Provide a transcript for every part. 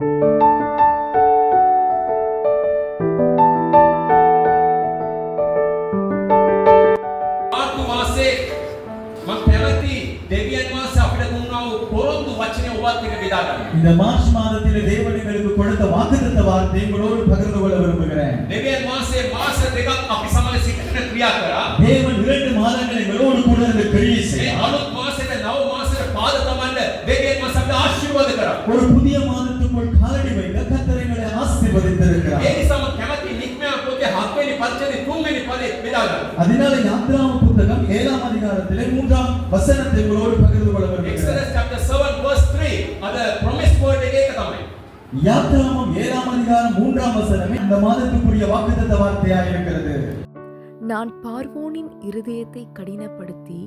ආතු මාසේ මම කැමති දෙවියන් වහන්සේ අපිට දුන්නා වූ පොරොන්දු වචනේ ඔබත් එක්ක බෙදා ගන්න. இந்த மார்ச் மாதத்திலே தேவன் எங்களுக்கு கொடுத்த வாக்குத்தத்த வார்த்தை உங்களோடு பகிர்ந்து கொள்ள விரும்புகிறேன். දෙවියන් වහන්සේ මාස දෙකක් අපි සමග සිටින ක්‍රියා කරා. தேவன் 2 மாதங்கள் எங்களோடு கூட இருந்து கிரியை මේ செய்தார். අලුත් මාසෙට නව මාසෙට පාද තබන්න දෙවියන් වහන්සේ අපිට ආශිර්වාද කරා. ஒரு புதிய மாதத்துக்குள் காலடி வைக்க கர்த்தர் எங்களை ஆசீர்வதித்திருக்கிறார். ඒ නිසාම කැමති නික්මයා පොතේ 7 වෙනි පරිච්ඡේදයේ 3 වෙනි පදේ බෙදා ගන්න. அதனால யாத்ராம புத்தகம் 7ஆம் அதிகாரத்திலே 3ஆம் வசனத்தை உங்களோடு பகிர்ந்து கொள்ள விரும்புகிறேன். Exodus chapter 7 verse 3 අද promise word එකේ එක තමයි. யாத்ராமம் 7ஆம் அதிகாரம் 3ஆம் வசனமே இந்த மாதத்துக்குரிய வாக்குத்தத்த வார்த்தையாக இருக்கிறது. நான் பார்வோனின் இருதயத்தை கடினப்படுத்தி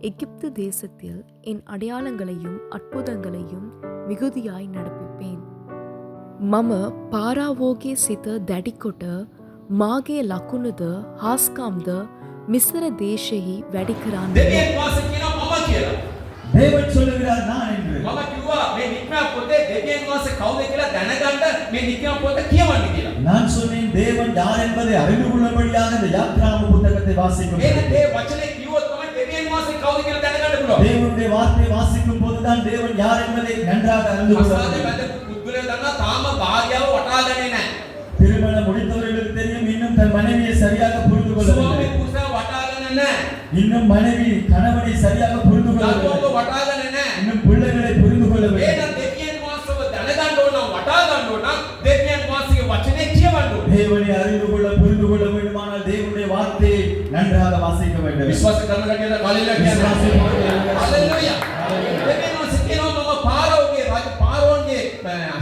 எகிப்து தேசத்தில் என் அடையாளங்களையும் அற்புதங்களையும் மிகுதியாய் நடப்பிப்பேன். මම පාරාවෝගේ සිත දැඩිකොට මාගේ ලකුණුද හාස්කම්ද මිස්ර දේශෙහි වැඩි කරන්න. දෙවියන් වහන්සේ කියනවා මම කියලා. தேவன் சொல்லுகிறார் நான் என்று. මම කිව්වා මේ නික්මයා පොතේ දෙවියන් වහන්සේ කවුද කියලා දැනගන්න මේ නික්මයා පොත කියවන්න කියලා. நான் சொன்னேன் தேவன் யார் என்பதை அறிந்து கொள்ளும்படியாக இந்த யாத்ராம புத்தகத்தை வாசிக்கும். ඒ වචනේ කිව්වොත් තමයි දෙවියன் වහන්සේ කවුද කියලා දැනගන්න පුළුවන්. தேவனுடைய வார்த்தை வாசிக்கும் போதுதான் தேவன் யார் என்பதை நன்றாக அறிந்து கொள்ள අසාදේ முடியும். වැද පුද්ගලයා දන්නා තාම භාර්යාව වටාගන්නේ නැහැ. திருமணம் முடித்தவர்களுக்கு தெரியும் இன்னும் தன் மனைவியை சரியாக புரிந்து ස්වාමි கொள்ளவில்லை. පුරුෂයා වටාගන්නේ නැහැ. இன்னும் மனைவி கணவனை சரியாக புரிந்து දරුවෝ கொள்ளவில்லை. වටාගන්නේ නැහැ. இன்னும் பிள்ளைகளை புரிந்து கொள்ளவில்லை. එහෙනම් දෙවියන් වහන්සේව දැනගන්න ඕන නම් වටා ගන්න ඕන නම් දෙවියන් වහන්සේගේ වචනේ කියවන්න ඕන. தேவனை அறிந்து கொள்ள புரிந்து கொள்ள வேண்டுமானால் தேவனுடைய வார்த்தையை நன்றாக வாசிக்க வேண்டும். විශ්වාස කරන කටියට හalleluya කියන්න. හalleluya. දෙවියන් වහන්සේ කියනවා මම පාරෝගේ රාජ පාරෝන්ගේ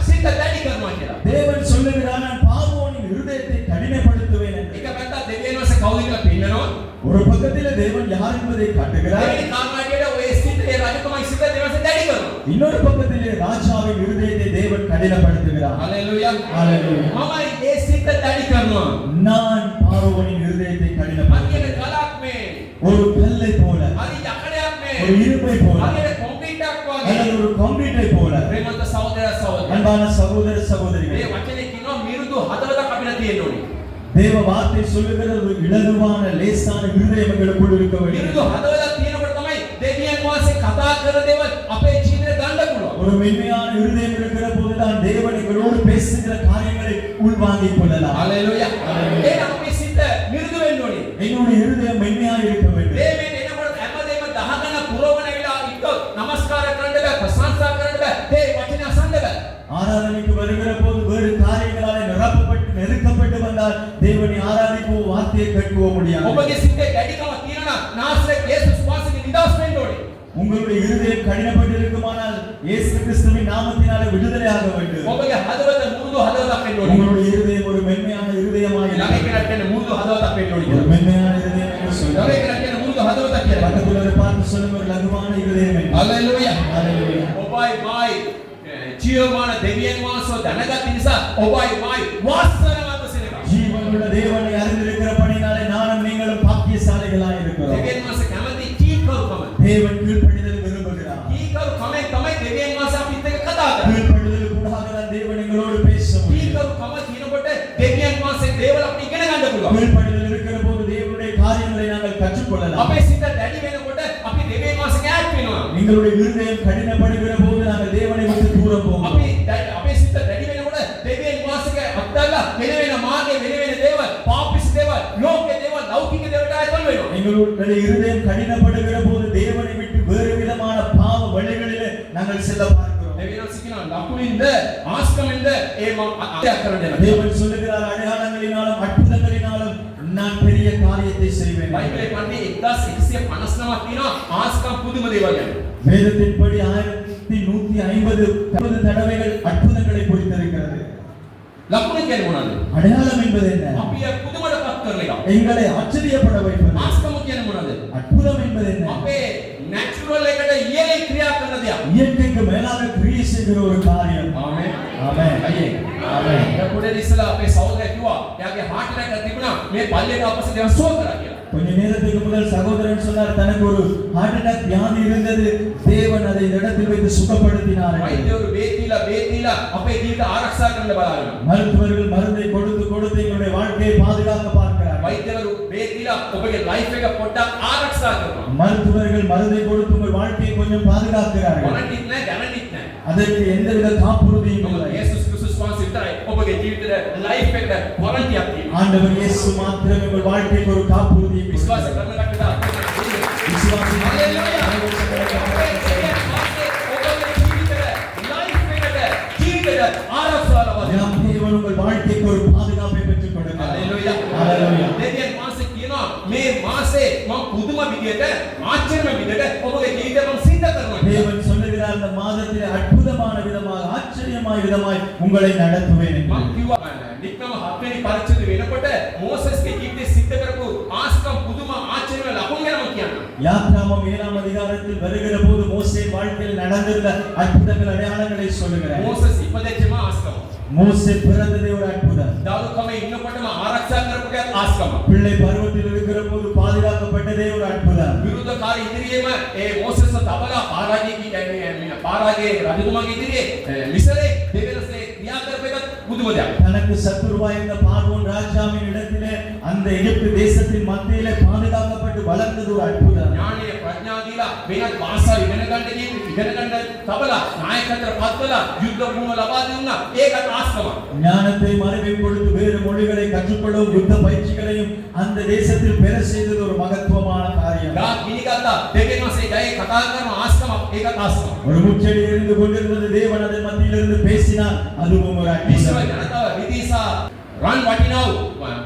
සිත දැඩි කරනවා කියලා. தேவன் சொல்லுகிறார் நான் பார்வோனின் இருதயத்தை கடினப்படுத்துவேன் என்று. එක පැත්තක් දෙවියන් වහන්සේ කවුද කියලා පෙන්නනවා. ஒரு பக்கத்திலே தேவன் யார் என்பதை காட்டுகிறார். දෙවෙනි කාරණාවේදී ඔය සිතේ රාජකමයි සිත දෙවියන් වහන්සේ දැඩි කරනවා. இன்னொரு பக்கத்திலே ராஜாவின் இருதயத்தை தேவன் கடினப்படுத்துகிறார். හalleluya. ஹalleluya. මම ඒ සිත දැඩි කරනවා. நான் பார்வோனின் இருதயத்தை අනිත් கடினப்படுத்துவேன். ගලක් මේ ஒரு கல்லை போல, අනිත් යකඩයක් මේ ஒரு இரும்பை போல, අනිත් කොන්ක්‍රීට්යක් වගේ. அல்லது ஒரு கான்கிரீட்டை போல. ප්‍රේමන්ත සහෝදර සහෝදරිය. அன்பான சகோதர මේ சகோதரிகளே, වචනේ කියනවා මිරුදු හදවතක් අපිට තියෙන්න ඕනේ. தேவ வார்த்தை சொல்லுகிறது ஒரு இலகுவான லேசான இருதயம் எங்களுக்குள் இருக்க මිරුදු வேண்டும். හදවතක් තියෙනකොට තමයි දෙවියන් වහන්සේ කතා කරන දේවල් අපේ ජීවිතේ ගන්න පුළුවන්. ஒரு மென்மையான இருதயம் இருக்கிற போதுதான் தேவன் எங்களோடு பேசுகிற காரியங்களை உள்வாங்கிக் கொள்ளலாம். හalleluya. ඒක අපේ සිත මිරුදු වෙන්න ඕනේ. என்னுடைய இருதயம் மென்மையாக இருக்க வேண்டும். මේ එනකොට හැමදේම දහගන පුරවන වෙලා ඉක්කොත් নমස්කාර කරන්න බෑ, ප්‍රශංසා කරන්න බෑ. මේ වචන අසන්න බෑ. ஆராதனைக்கு வருகிற போது வேறு காரியங்களாலே நிரப்பப்பட்டு நெருக்கப்பட்டு வந்தால் தேவனை ஆராதிக்கவோ வார்த்தையை கேட்கவோ முடியாது. ඔබගේ සිතේ දැඩිකම තියෙනවා නාසරේ යේසුස් වහන්සේගේ නිදහස් වෙන්න ඕනේ. உங்களுடைய இருதயம் கடினப்பட்டு இருக்குமானால் இயேசு கிறிஸ்துவின் நாமத்தினாலே விடுதலையாக வேண்டும். ඔබගේ හදවත මුරුදු හදවතක් වෙන්න ඕනේ. உங்களுடைய இருதயம் ஒரு மென்மையான இருதயமாக ළඟ කෙනෙක් කියන්නේ මුරුදු හදවතක් වෙන්න ඕනේ ஒரு කියලා. மென்மையான இருதயம் என்று ළඟ சொல்லுங்கள். කෙනෙක් කියන්නේ මුරුදු හදවතක් කියලා. பக்கத்துல பார்த்து சொல்லுங்க ஒரு லகுவான இருதயம் என்று. හalleluya. ஹalleluya. ඔබයි මායි ජීවමාන දෙවියන් වහන්සේ දැනගත් නිසා ඔබයි මායි වාසනාවන්ත සෙනඟ. ஜீவனுள்ள தேவனை அறிந்திருக்கிறபடினாலே நானும் நீங்களும் பாக்கியசாலிகளாய் இருக்கிறோம். දෙවියන් වහන්සේ කැමති කීකරුකම. தேவன் கீழ்ப்படிதல் விரும்புகிறார். කීකරුකමෙන් තමයි දෙවියන් වහන්සේ අපිත් එක්ක කතා කරන්නේ. கீழ்ப்படிதலுக்குள்ளாக தான் தேவன் எங்களோடு பேச முடியும். කීකරුකම කියනකොට දෙවියන් වහන්සේ දේවල් අපිට ඉගෙන ගන්න පුළුවන්. கீழ்ப்படிதல் இருக்கிற போது தேவனுடைய காரியங்களை நாங்கள் கற்றுக்கொள்ளலாம். අපේ සිත දැඩි වෙනකොට අපි දෙවියන් වහන්සේ ඈත් වෙනවා. எங்களுடைய இருதயம் கடினப்படுகிற போது நாங்கள் தேவனை விட்டு தூரம் போவோம். අපේ සිත දැඩි වෙනකොට දෙවියන් වහන්සේගේ අත්දැකලා වෙන වෙන මාර්ගයේ වෙන වෙන දේවල්, පාපිස් දේවල්, ලෝකයේ දේවල්, ලෞකික දේවල්ට ආයතන වෙනවා. எங்களுடைய இருதயம் கடினப்படுகிற போது தேவனை விட்டு வேறு விதமான பாவ வழிகளிலே நாங்கள் செல்ல பார்க்கிறோம். දෙවියන් වහන්සේ කියනවා ලකුණින්ද ආස්කමින්ද ඒ මම අත්‍යක් කරන්න දෙනවා. தேவன் சொல்லுகிறார் அடையாளங்களினாலும் அற்புதங்களினாலும் நான் பெரிய காரியத்தை செய்வேன். බයිබලේ පන්නේ 1159ක් තියෙනවා ආස්කම් පුදුම දේවල් ගැන. வேதத்தின்படி 1150 தடவைகள் அற்புதங்களை குறித்திருக்கிறது. ලකුණ කියන්නේ මොනවද? அடையாளம் என்பது என்ன? අපි පුදුමටපත් කරන එක. எங்களை ஆச்சரியப்பட வைப்பது. ආස්කම කියන්නේ මොනවද? அற்புதம் என்பது என்ன? අපේ නැචරල් එකට ඉහළින් ක්‍රියා කරන දෙයක්. இயற்கைக்கு மேலாக கிரியை செய்கிற ஒரு காரியம். ආමේන්. ஆமென். අයියේ. ஆமென். පොඩේ ඉස්සලා අපේ සහෝදරයා කිව්වා එයාගේ heart attack එකක් තිබුණා මේ පල්ලේට අපසේ දෙවන් සුව කරා කියලා. கொஞ்ச நேரத்துக்கு முதல் சகோதரன் சொன்னார் தனக்கு ஒரு ஹார்ட் அட்டாக் வியாதி இருந்தது தேவன் அதை இந்த இடத்தில் வைத்து சுகப்படுத்தினார் වෛද්‍යවරු බේත් දීලා අපේ ජීවිත ආරක්ෂා කරන්න බලාගෙන. மருத்துவர்கள் மருந்தை கொடுத்து எங்களுடைய வாழ்க்கையை பாதுகாக்க பார்க்கிறார்கள் වෛද්‍යවරු බේත් දීලා ඔබගේ ලයිෆ් එක පොඩ්ඩක් ආරක්ෂා කරනවා. மருத்துவர்கள் மருந்தை கொடுத்து உங்கள் வாழ்க்கையை கொஞ்சம் பாதுகாக்கிறார்கள் වරන්ටිත් නැහැ, ගැරන්ටිත් නැහැ. அதற்கு எந்தவித காப்புறுதியும் இல்லை යේසුස් ක්‍රිස්තුස් වහන්සේ විතරයි ඔබගේ ජීවිතේ ලයිෆ් එකට වරන්ටියක් තියෙනවා. ஆண்டவர் இயேசு மாத்திரமே உங்கள் வாழ்க்கைக்கு ஒரு காப்புறுதியை විශ්වාස கொடுக்கிறார். කරන කටට விசுவாசி நாம் தேவன் உங்கள் வாழ்க்கைக்கு ஒரு பாதுகாப்பை பெற்றுக் கொடுக்கிறார். ஹalleluya. දෙවියන් වහන්සේ කියනවා මේ මාසේ මම පුදුම විදියට ආශ්චර්යමය විදියට ඔබගේ ජීවිතය මම සිද්ධ කරනවා. தேவன் சொல்லுகிறார் இந்த மாதத்திலே அற்புதமான விதமாக ஆச்சரியமான விதமாய் உங்களை நடத்துவேன் என்று. මම කිව්වා නික්කම 7 වෙනි පරිච්ඡේදය වෙනකොට මෝසස්ගේ ජීවිතේ සිද්ධ කරපු ආස්කම් පුදුම ආශ්චර්යමය ලකුණු ගැන මම කියනවා. யாத்ராமம் 7ஆம் அதிகாரத்தில் வருகிற போது மோசே வாழ்க்கையில் நடந்திருந்த அற்புதங்கள் அடையாளங்களை சொல்லுகிறார். මෝසස් ඉපදෙච්චම ආස්කම. மோசே பிறந்ததே ஒரு அற்புதம். දරුකමේ ඉන්නකොටම ආරක්ෂා කරපු ආස්කම. பிள்ளை பருவத்தில் இருக்கிற போது பாதுகாக்கப்பட்டதே ஒரு அற்புதம். විරුද්ධකාරී ඉදිරියේම ඒ මෝසස් තබලා පාරාජයේ රජතුමාගේ ඉදිරියේ මිසරේ දෙවියන්සේ ක්‍රියා කරපු එක පුදුම දෙයක්. தனக்கு சத்துருவாய் இருந்த பார்வோன் ராஜாவின் இடத்திலே அந்த எகிப்து தேசத்தின் மத்தியிலே பாதுகாக்கப்பட்டு வளர்ந்தது ஒரு அற்புதம். ඥානීය ප්‍රඥාව දීලා වෙනත් භාෂා ඉගෙන ගන්න තබලා නායකත්වයට පත්වලා යුද්ධ භූමිය ලබා දුන්නා. ඒකට ආස්කම. ஞானத்தை மறைவை கொடுத்து வேறு மொழிகளை கற்றுக்கொள்ளவும் யுத்த பயிற்சிகளையும் அந்த தேசத்தில் பெற செய்தது ஒரு மகத்துவமான காரியம். ගා ගිනිගත්තා දෙවියන් වහන්සේ ගයේ කතා කරන ආස්කම ඒකට ආස්කම. ஒரு முச்செடி இருந்து கொண்டிருந்தது தேவன் அதன் மத்தியிலிருந்து பேசினார் அதுவும் ஒரு විශ්ව அற்புதம். ජනතාව විදීසා රන්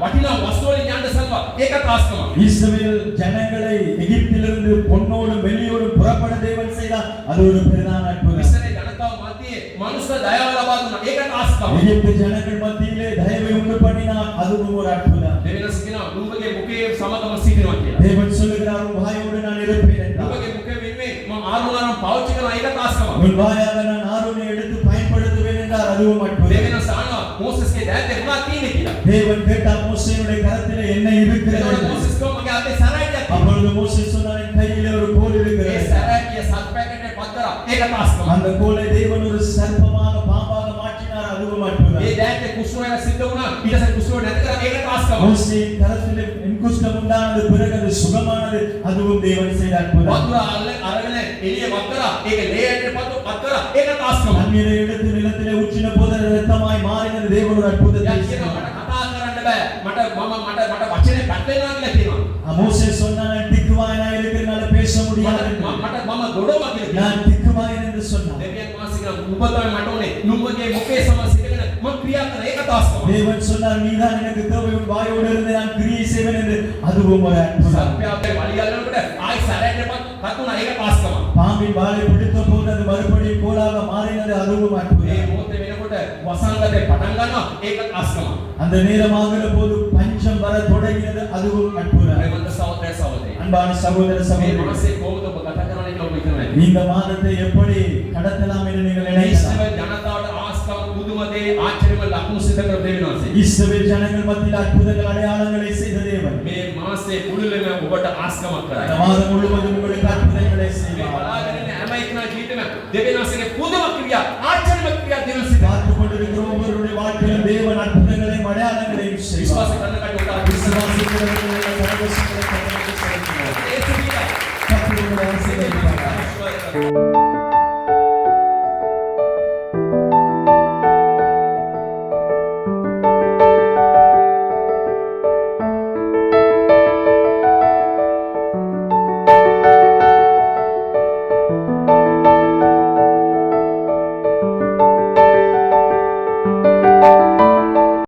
වටිනා වස්තු වලින් යන්න සල්වා ඒකට ආස්කම. இஸ்ரவேல் ஜனங்களை எகிப்திலிருந்து பொன்னோடும் வெள்ளியோடும் புறப்பட தேவன் செய்தார் அது ஒரு பிரதான அற்புதம். මිසරේ ජනතාව මැදියේ මනුෂ්‍ය දයාව ලබා දුන්නා ඒකට ආස්කම. எகிப்து ஜனங்கள் மத்தியிலே தயவை உண்டு பண்ணினார் அதுவும் ஒரு அற்புதம். දෙවියන් කියනවා නුඹගේ මුඛයේ සමගම සිටිනවා කියලා. தேவன் சொல்லுகிறார் உன் வாயோடு நான் இருப்பேன் என்றார். නුඹගේ මුඛයේ වෙන්නේ මම ආරුණාරම් පාවිච්චි කරන ඒකට ආස්කම. உன் வாயாக நான் ஆரோனை எடுத்து பயன்படுத்துவேன் என்றார் அதுவும் அற்புதம். දෙවියන් සානවා මෝසස්ගේ දැත්තේ මොනවද තියෙන්නේ කියලා. தேவன் கேட்டார் மோசேயுடைய கரத்திலே என்ன இருக்கிறது එතකොට என்று. මෝසස් කෝ මගේ අතේ සරයියක් තියෙනවා. அப்பொழுது மோசே சொன்னார் என் கையிலே ஒரு கோல் ඒ இருக்கிறது. සරයිය සත්පැකටේ පත්තරා ඒකට ආස්කම. அந்த கோலை தேவன் ஒரு சர்ப்பமாக பாம்பாக மாற்றினார் அதுவும் அற்புதம். මේ දැත්තේ කුෂ්ණ වෙන සිද්ධ වුණා. ඊට පස්සේ කුෂ්ණ නැති කරා ඒකට ආස්කම. மோசேயின் கரத்திலே குஷ்டம் உண்டானது பிறகு அது சுகமானது அதுவும் தேவன் செய்த அற்புதம். වතුර අරගෙන එළිය වත්තරා ඒක ලේයට පත්තරා ඒකට ආස්කම. தண்ணீரை எடுத்து நிலத்திலே ஊற்றின போது அது இரத்தமாய் மாறினது தேவன் ஒரு அற்புதத்தை දැන් කියනවා செய்தார். මට කතා කරන්න බෑ. මට වචනේ පැටලෙනවා කියලා කියනවා. மோசே சொன்னான் திக்குவாயனா இருக்கிறனால பேச முடியாது என்று. මම ගොඩෝම කියලා. நான் திக்குவாயன் என்று சொன்னான். දෙවියන් වහන්සේ කියන නුඹ තමයි මට ඕනේ. නුඹගේ මුඛයේ සම සිටගෙන මම ක්‍රියා කරන ඒකට ආස්කම. தேவன் சொன்னார் நீதான் எனக்கு தேவை உன் வாயோடு இருந்து நான் கிரியை செய்வேன் என்று அதுவும் ஒரு அற்புதம். සත්‍යයේ වලියල්ලනකොට ආයි සැරයට පතුණා ඒකට ආස්කම. பாம்பின் வாலை பிடித்த போது அது மறுபடியும் கோலாக மாறினது அதுவும் මේ அற்புதம். මොහොතේ වෙනකොට වසංගතේ පටන් ගන්නවා ඒකට ආස්කම. அந்த நேரமாகிற போது பஞ்சம் வர தொடங்கினது அதுவும் அற்புதம். ප්‍රේමන්ත සහෝදර සහෝදරි. அன்பான சகோதர මේ சகோதரி මාසේ කොහොමද ඔබ ගත කරන්නේ කියලා ඔබ හිතනවා. இந்த மாதத்தை எப்படி கடத்தலாம் என்று நீங்கள் நினைக்கலாம். ඉස්රායල් ජනතාවට ආස්කම පුදුම දේ ආශ්චර්යමය ලකුණු සිදු කර දෙවියන් වහන්සේ. இஸ்ரவேல் ஜனங்கள் மத்தியில் அற்புதங்கள் அடையாளங்களை செய்த தேவன் මේ මාසේ මුළුල්ලේම ඔබට ආස්කමක් කරයි. இந்த மாதம் முழுவதும் உங்களுக்கு அற்புதங்களை මේ செய்வார். බලාගෙන ඉන්න හැම එකනා ජීවිතේම දෙවියන් වහන්සේගේ පුදුම ක්‍රියා ආශ්චර්යමය ක්‍රියා දෙවියන් සිදු பார்த்துக் கொண்டிருக்கிற